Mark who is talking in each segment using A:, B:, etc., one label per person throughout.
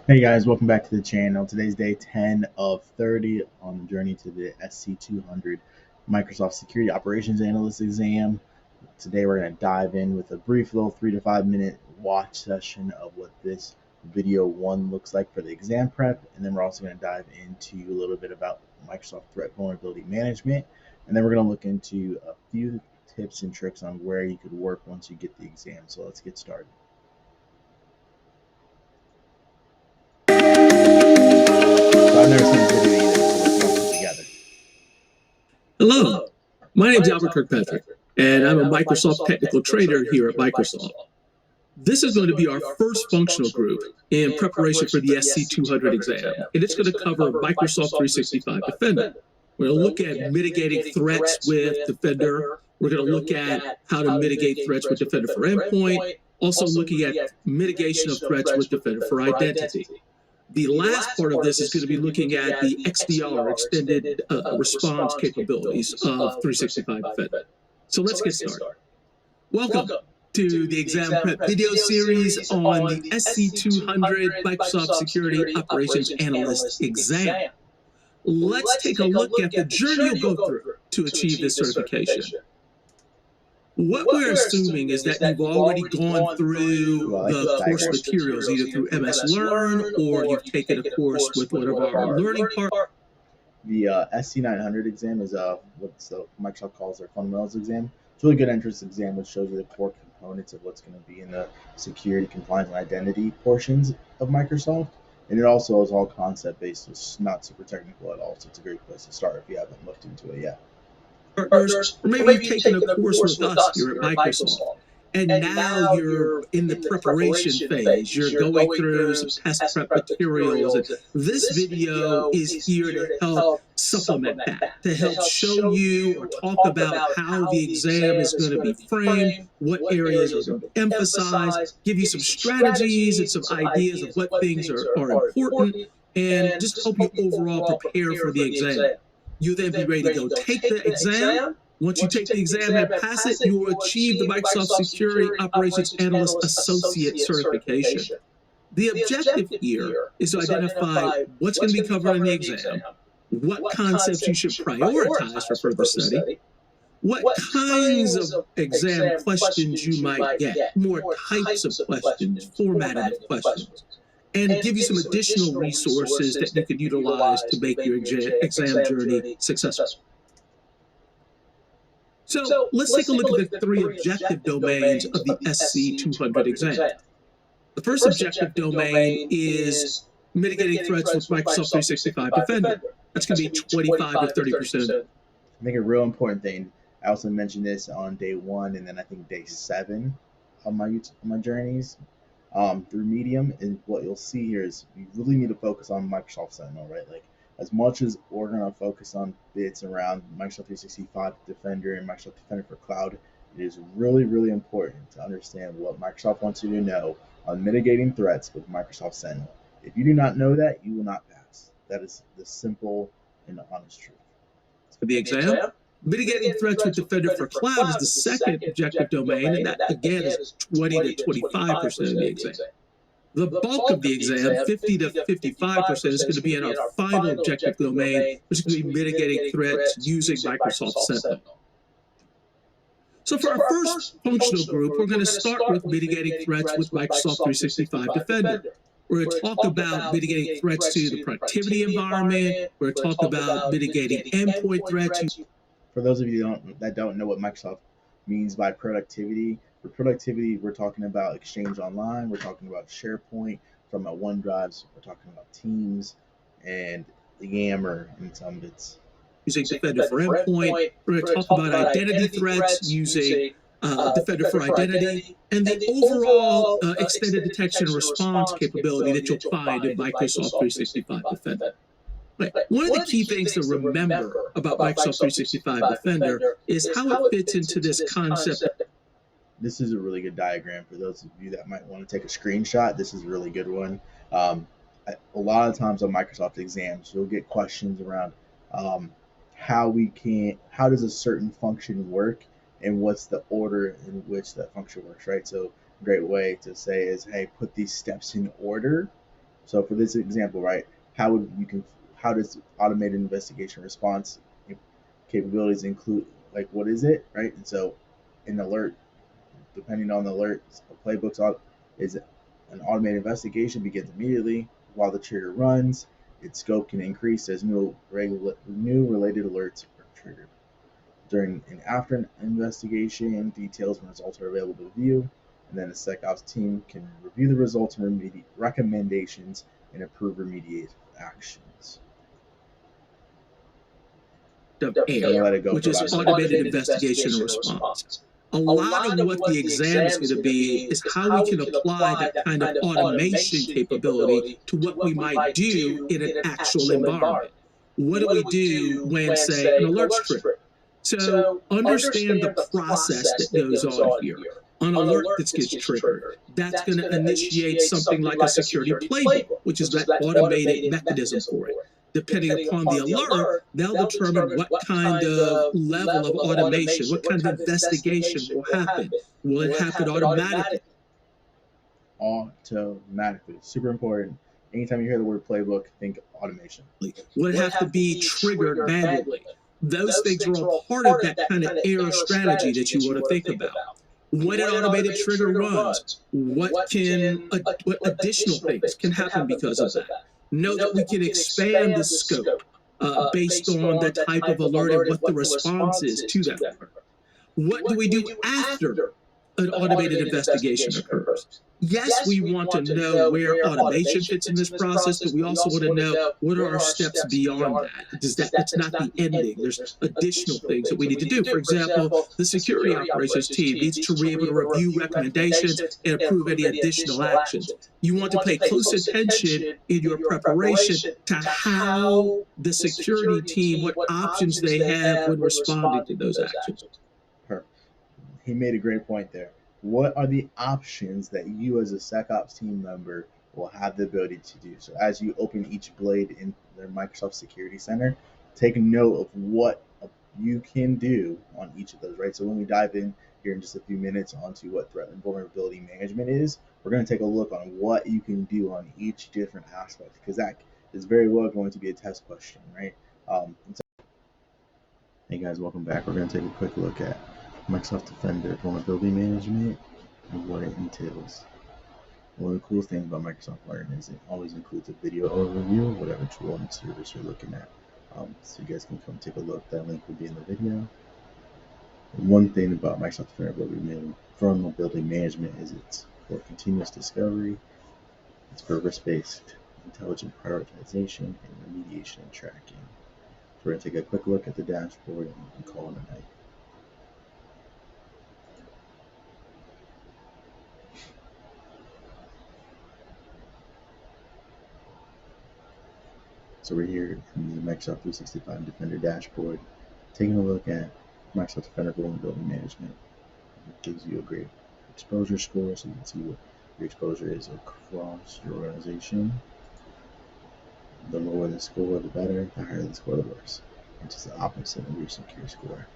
A: Hey guys, welcome back to the channel. Today's day 10 of 30 on the journey to the SC-200 Microsoft Security Operations Analyst exam. Today we're going to dive in with a brief little 3 to 5 minute watch session of what this video one looks like for the exam prep. And then we're also going to dive into a little bit about Microsoft Threat Vulnerability Management. And then we're going to look into a few tips and tricks on where you could work once you get the exam. So let's get started. So I've never seen this video either, so let's watch it together.
B: Hello, my name is Albert Kirkpatrick, and I'm a Microsoft technical trader here at Microsoft. This is going to be our first functional group in preparation for the SC-200 exam, and it's going to cover Microsoft 365 Defender. We're going to look at mitigating threats with Defender. We're going to look at how to mitigate threats with Defender for Endpoint, also looking at mitigation of threats with Defender for Identity. The last part of this is going to be looking at the XDR, extended response capabilities of 365 Defender. So let's get started. Welcome to the exam prep video series on the SC-200 Microsoft Security Operations Analyst exam. Let's take a look at the journey you'll go through to achieve this certification. What we're assuming is that you've already gone through the course materials, either through MS Learn or you've taken a course with one of our learning partners.
A: The SC-900 exam is what Microsoft calls their fundamentals exam. It's a really good entrance exam, which shows you the core components of what's going to be in the security, compliance, and identity portions of Microsoft. And it also is all concept based, so it's not super technical at all. So it's a great place to start if you haven't looked into it yet.
B: Partners, or maybe you've taken a course with us here at Microsoft, and now you're in the preparation phase. You're going through some test prep materials, and this video is here to help supplement that, to help show you or talk about how the exam is going to be framed, what areas are going to be emphasized, give you some strategies and some ideas of what things are important, and just help you overall prepare for the exam. You then be ready to go take the exam. Once you take the exam and pass it, you will achieve the Microsoft Security Operations Analyst Associate certification. The objective here is to identify what's going to be covered in the exam, what concepts you should prioritize for further study, what kinds of exam questions you might get, more types of questions, formatting of questions, and give you some additional resources that you can utilize to make your exam journey successful. So let's take a look at the three objective domains of the SC-200 exam. The first objective domain is mitigating threats with Microsoft 365 Defender. That's going to be 25 to 30%.
A: I think a real important thing, I also mentioned this on day one and then I think day 7 of my journeys through Medium. And what you'll see here is you really need to focus on Microsoft Sentinel, right? Like as much as we're going to focus on bits around Microsoft 365 Defender and Microsoft Defender for Cloud, it is really, really important to understand what Microsoft wants you to know on mitigating threats with Microsoft Sentinel. If you do not know that, you will not pass. That is the simple and honest truth.
B: For the exam, mitigating threats with Defender for Cloud is the second objective domain, and that again is 20 to 25% of the exam. The bulk of the exam, 50 to 55%, is going to be in our final objective domain, which is going to be mitigating threats using Microsoft Sentinel. So for our first functional group, we're going to start with mitigating threats with Microsoft 365 Defender. We're going to talk about mitigating threats to the productivity environment. We're going to talk about mitigating endpoint threats.
A: For those of you that don't know what Microsoft means by productivity, for productivity, we're talking about Exchange Online, we're talking about SharePoint, from our OneDrives, we're talking about Teams and Yammer and some bits.
B: Using Defender for Endpoint, we're going to talk about identity threats using Defender for Identity, and the overall extended detection and response capability that you'll find in Microsoft 365 Defender. Right. One of the key things to remember about Microsoft 365 Defender is how it fits into this concept.
A: This is a really good diagram for those of you that might want to take a screenshot. This is a really good one. A lot of times on Microsoft exams, you'll get questions around how does a certain function work and what's the order in which that function works, right? So a great way to say is, hey, put these steps in order So for this example, right, how does automated investigation response capabilities include, like, what is it, right? And so an alert, depending on the alert, a playbook's is an automated investigation begins immediately while the trigger runs. Its scope can increase as new related alerts are triggered. During and after an investigation, details and results are available to view, and then the SecOps team can review the results and recommendations and approve remediative actions.
B: AIR, which is automated investigation and response. A lot of what the exam is going to be is how we can apply that kind of automation capability to what we might do in an actual environment. What do we do when, say, an alert's triggered? So understand the process that goes on here. An alert that gets triggered, that's going to initiate something like a security playbook, which is that automated mechanism for it. Depending upon the alert, they'll determine what kind of level of automation, what kind of investigation will happen. Will it happen automatically?
A: Automatically. Super important. Anytime you hear the word playbook, think automation.
B: Will it have to be triggered manually? Those things are all part of that kind of AIR strategy that you want to think about. When an automated trigger runs, what additional things can happen because of that? Know that we can expand the scope based on the type of alert and what the response is to that alert. What do we do after an automated investigation occurs? Yes, we want to know where automation fits in this process, but we also want to know what are our steps beyond that. That's not the ending. There's additional things that we need to do. For example, the security operations team needs to be able to review recommendations and approve any additional actions. You want to pay close attention in your preparation to how the security team, what options they have when responding to those actions.
A: He made a great point there. What are the options that you as a SecOps team member will have the ability to do? So as you open each blade in the Microsoft Security Center, take note of what you can do on each of those, right? So when we dive in here in just a few minutes onto what threat and vulnerability management is, we're going to take a look on what you can do on each different aspect, because that is very well going to be a test question, right? Hey guys, welcome back. We're going to take a quick look at Microsoft Defender vulnerability management and what it entails. One of the coolest things about Microsoft Learn is it always includes a video overview of whatever tool and service you're looking at. So you guys can come take a look. That link will be in the video. And one thing about Microsoft Defender vulnerability management is it's for continuous discovery, it's for risk-based intelligent prioritization and remediation and tracking. So we're going to take a quick look at the dashboard and call it a night. So we're here in the Microsoft 365 Defender dashboard, taking a look at Microsoft Defender vulnerability management. It gives you a great exposure score, so you can see what your exposure is across your organization. The lower the score, the better. The higher the score, the worse. Which is the opposite of your secure score.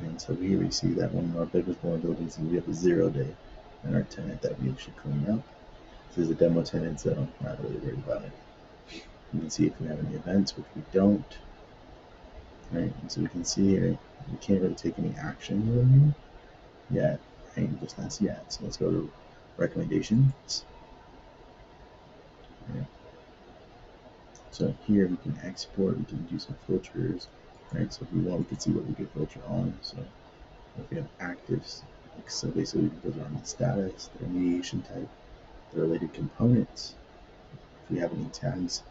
A: And so here we see that one of our biggest vulnerabilities is we have a 0-day in our tenant that we should clean up. This is a demo tenant, so I'm not really worried about it. You can see if we have any events, which we don't. Right, and so we can see here, we can't really take any action really yet, right? Just not yet. So let's go to recommendations. Right. So here we can export, we can do some filters, right? So if we want, we can see what we could filter on. So if we have actives, so basically we can filter on the status, the remediation type, the related components, if we have any tags,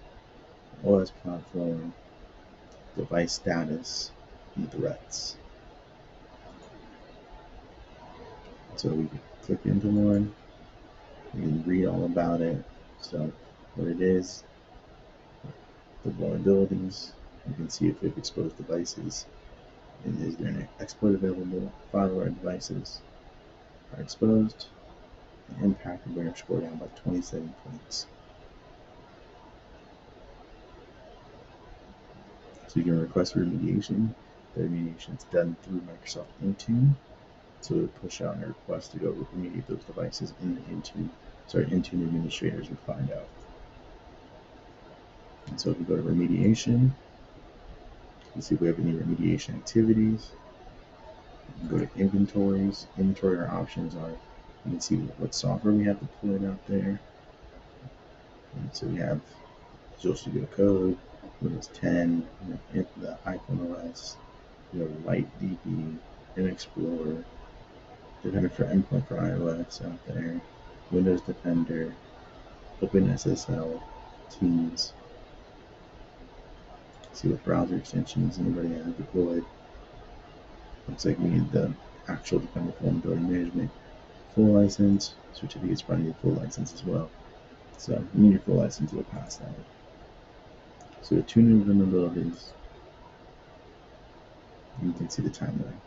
A: OS platform, device status, and threats. So we can click into one, we can read all about it. So what it is, the vulnerabilities, you can see if we've exposed devices, and is there an exploit available, 5 of our devices are exposed, the impact will bring our score down by 27 points. So you can request remediation. The remediation is done through Microsoft Intune. to push out a request to go remediate those devices into administrators would find out. And so if we go to remediation, let's see if we have any remediation activities. Go to inventories. Inventory, our options are, you can see what software we have deployed out there. And so we have Visual Studio Code, Windows 10, the iPhone OS, we have Light DB, Internet Explorer, Defender for Endpoint for iOS out there, Windows Defender, OpenSSL, Teams. See what browser extensions anybody has deployed. Looks like we need the actual Defender for Vulnerability Management full license. Certificates probably need full license as well. So you need your full license to pass that. So the two new vulnerabilities, you can see the timeline.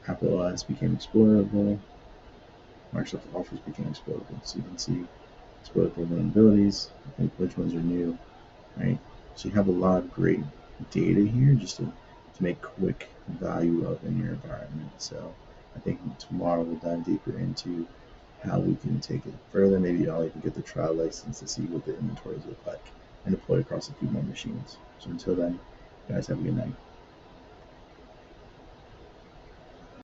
A: Apple OS became exploitable. Microsoft Office became exploitable. So you can see exploitable vulnerabilities, which ones are new, right? So you have a lot of great data here just to make quick value of in your environment. So I think tomorrow we'll dive deeper into how we can take it further. Maybe I'll even get the trial license to see what the inventories look like and deploy across a few more machines. So until then, guys, have a good night.